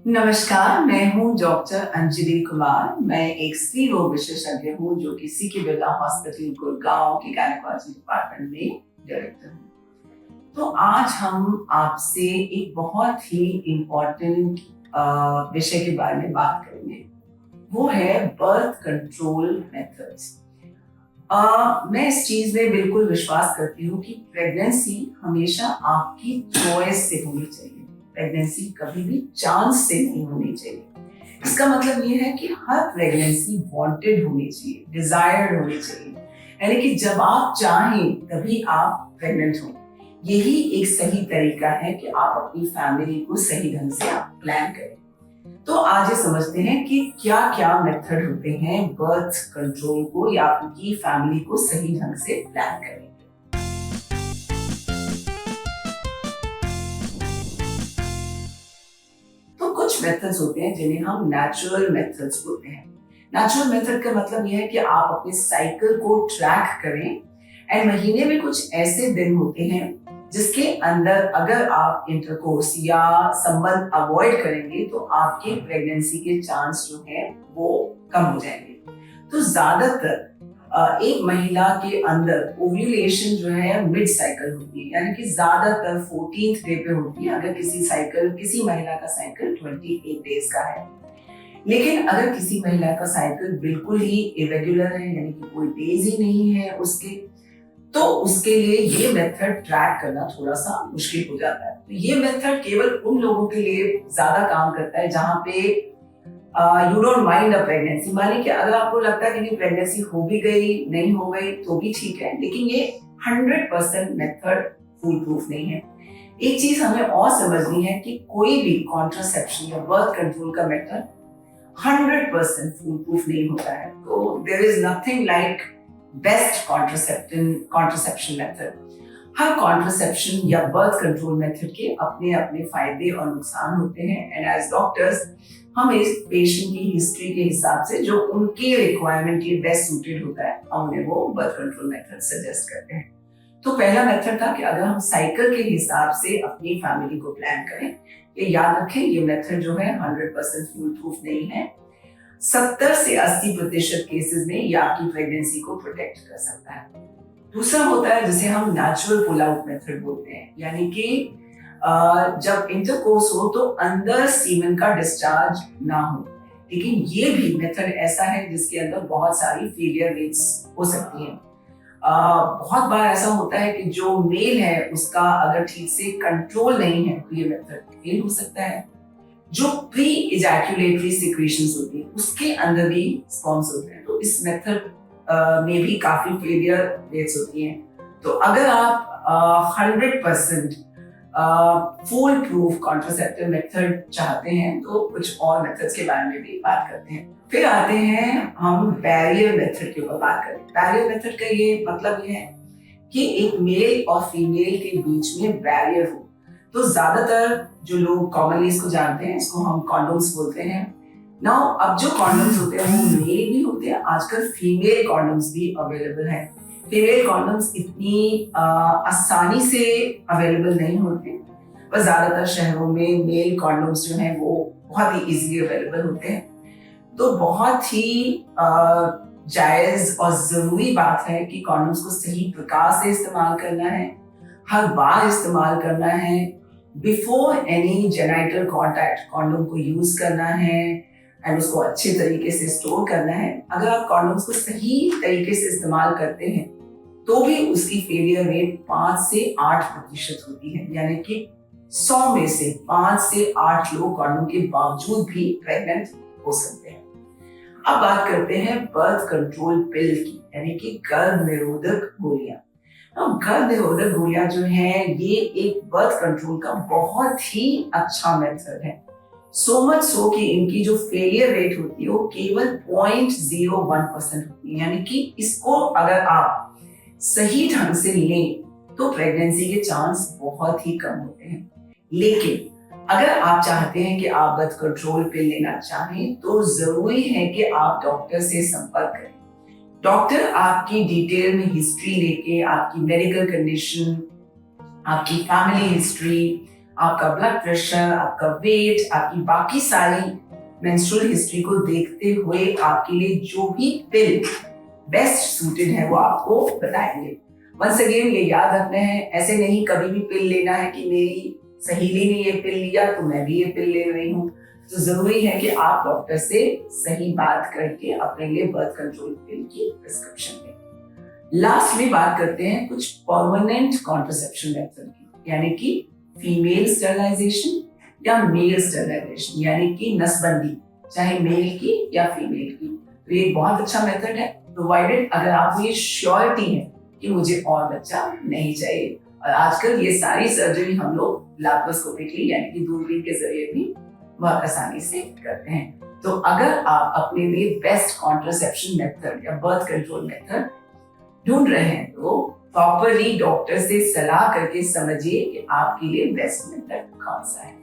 नमस्कार, मैं हूँ डॉक्टर अंजलि कुमार। मैं एक स्त्री रोग विशेषज्ञ हूँ जो कि सीके बिरला हॉस्पिटल गुड़गांव के गायनेकोलॉजी डिपार्टमेंट में डायरेक्टर हूँ। तो आज हम आपसे एक बहुत ही इम्पोर्टेंट विषय के बारे में बात करेंगे। वो है बर्थ कंट्रोल मेथड्स। मैं इस चीज में बिल्कुल विश्वास करती हूँ कि प्रेगनेंसी हमेशा आपकी चॉइस से होनी चाहिए। प्रेगनेंसी कभी भी चांस से नहीं होनी चाहिए। इसका मतलब ये है कि हर प्रेगनेंसी वांटेड होनी चाहिए, डिजायर्ड होनी चाहिए, यानी कि जब आप चाहें तभी आप प्रेग्नेंट हो। यही एक सही तरीका है कि आप अपनी फैमिली को सही ढंग से आप प्लान करें। तो आज ये समझते हैं कि क्या क्या मेथड होते हैं बर्थ कंट्रोल को या आपकी फैमिली को सही ढंग से प्लान करें। तो कुछ मेथड्स होते हैं जिन्हें हम नेचुरल मेथड्स बोलते हैं। नेचुरल मेथड का मतलब यह है कि आप अपने साइकिल को ट्रैक करें एंड महीने में कुछ ऐसे दिन होते हैं जिसके अंदर अगर आप इंटरकोर्स या संबंध अवॉइड करेंगे तो आपके प्रेगनेंसी के चांस जो है वो कम हो जाएंगे। तो ज्यादातर एक महिला के अंदर ओव्यूलेशन जो है मिड साइकिल होती है, यानी कि ज्यादातर 14th डे पे होती है अगर किसी महिला का साइकिल 28 डेज का है। लेकिन अगर किसी महिला का साइकिल बिल्कुल ही इरेगुलर है, यानी कि कोई डेज ही नहीं है उसके, तो उसके लिए ये मेथड ट्रैक करना थोड़ा सा मुश्किल हो जाता है। तो ये मेथड केवल उन लोगों के लिए ज्यादा काम करता है जहां पे you don't mind a pregnancy. माने कि अगर आपको लगता है कि नहीं प्रेगनेंसी हो भी गई नहीं हो गई तो भी ठीक है, लेकिन ये 100% मेथड फुल प्रूफ नहीं है। एक चीज हमें और समझनी है कि कोई भी कॉन्ट्रासेप्शन या बर्थ कंट्रोल का मेथड 100% फुल प्रूफ नहीं होता है। तो there is nothing like best contraception method. हर कॉन्ट्रासेप्शन या बर्थ कंट्रोल मेथड के अपने अपने फायदे और नुकसान होते हैं एंड एज डॉक्टर्स हम इस पेशेंट की हिस्ट्री के हिसाब से जो उनके रिक्वायरमेंट के बेस्ट सूटेड होता है हम उन्हें वो बर्थ कंट्रोल मेथड सजेस्ट करते हैं। तो पहला मेथड था कि अगर हम साइकिल के हिसाब से अपनी फैमिली को प्लान करें, ये याद रखें ये मेथड जो है 100% फुल प्रूफ नहीं है। 70 से 80% केसेस में ये आपकी प्रेगनेंसी को प्रोटेक्ट कर सकता है। दूसरा होता है जिसे हम नेचुरल पुल आउट मेथड बोलते हैं, यानी कि जब इंटरकोर्स हो तो अंदर सीमेन का डिस्चार्ज ना हो। लेकिन ये भी मेथड ऐसा है जिसके अंदर बहुत सारी फेलियर रेट्स हो सकती हैं। बहुत बार ऐसा होता है कि जो मेल है उसका अगर ठीक से कंट्रोल नहीं है तो ये मेथड फेल हो सकता है। जो प्री इजैक्यूलेटरी सिक्रीशंस होती है उसके अंदर भी स्पर्म्स होते हैं, तो इस मेथड में भी काफी फेलियर रेट्स होती हैं। तो अगर आप 100% फुल प्रूफ कॉन्ट्रासेप्टिव मेथड चाहते हैं तो कुछ और मेथड्स के बारे में भी बात करते हैं। फिर आते हैं हम बैरियर मेथड के ऊपर बात करें। बैरियर मेथड का ये मतलब ये है कि एक मेल और फीमेल के बीच में बैरियर हो। तो ज्यादातर जो लोग कॉमनली इसको जानते हैं इसको हम कॉन्डोम्स बोलते हैं। नाउ अब जो कॉन्डोम्स होते हैं वो मेल भी होते हैं, आजकल फीमेल कॉन्डोम्स भी अवेलेबल हैं। फीमेल कॉन्डोम्स इतनी आसानी से अवेलेबल नहीं होते, पर ज्यादातर शहरों में मेल कॉन्डोम्स जो हैं वो बहुत ही इजीली अवेलेबल होते हैं। तो बहुत ही जायज और जरूरी बात है कि कॉन्डोम्स को सही प्रकार से इस्तेमाल करना है, हर बार इस्तेमाल करना है, before any genital contact condom को यूज करना है एंड उसको अच्छे तरीके से स्टोर करना है। अगर आप कॉन्डोम्स को सही तरीके से इस्तेमाल करते हैं तो भी उसकी फेलियर रेट 5 से 8% होती है, यानी कि 100 में से 5 से 8 लोग कॉन्डोम के बावजूद भी प्रेग्नेंट हो सकते हैं। अब बात करते हैं बर्थ कंट्रोल पिल की, यानी कि गर्भ निरोधक गोलियां। गर्भ निरोधक गोलियां जो है ये एक बर्थ कंट्रोल का बहुत ही अच्छा मेथड है। सो मच सो कि इनकी जो फेलियर रेट होती है वो केवल 0.01% होती है, यानी कि इसको अगर आप सही ढंग से लें तो प्रेगनेंसी के चांस बहुत ही कम होते हैं। लेकिन अगर आप चाहते हैं कि आप बर्थ कंट्रोल पिल लेना चाहें तो जरूरी है कि आप डॉक्टर से संपर्क करें। डॉक्टर आपकी डिटेल में हिस्ट्री लेके आपकी मेडिकल कंडीशन, आपकी फैमिली हिस्ट्री, आपका ब्लड प्रेशर, आपका वेट, आपकी बाकी सारी मेंस्ट्रुअल हिस्ट्री को देखते हुए आपके लिए जो भी पिल बेस्ट सूटेड है वो आपको बताएंगे। वंस अगेन ये याद रखना है, ऐसे नहीं कभी भी पिल लेना है कि मेरी सहेली ने ये पिल लिया तो मैं भी ये पिल ले रही हूँ। तो जरूरी है कि आप डॉक्टर से सही बात करके अपने लिए बर्थ कंट्रोल पिल की प्रिस्क्रिप्शन लें। लास्ट में बात करते हैं कुछ परमानेंट कॉन्ट्रासेप्शन मेथड की, यानी कि फीमेल स्टरलाइजेशन या मेल स्टरलाइजेशन, यानी कि नसबंदी, चाहे मेल की या फीमेल की। तो ये बहुत अच्छा मेथड है, प्रोवाइडेड अगर आपको ये श्योरिटी है कि मुझे और बच्चा नहीं चाहिए। और आजकल ये सारी सर्जरी हम लोग लैप्रोस्कोपिकली यानी कि दूरबीन के जरिए भी बहुत आसानी से करते हैं। तो अगर आप अपने लिए बेस्ट कॉन्ट्रासेप्शन मेथड या बर्थ कंट्रोल मेथड ढूंढ रहे हैं तो प्रॉपरली डॉक्टर से सलाह करके समझिए कि आपके लिए बेस्ट मेथड कौन सा है।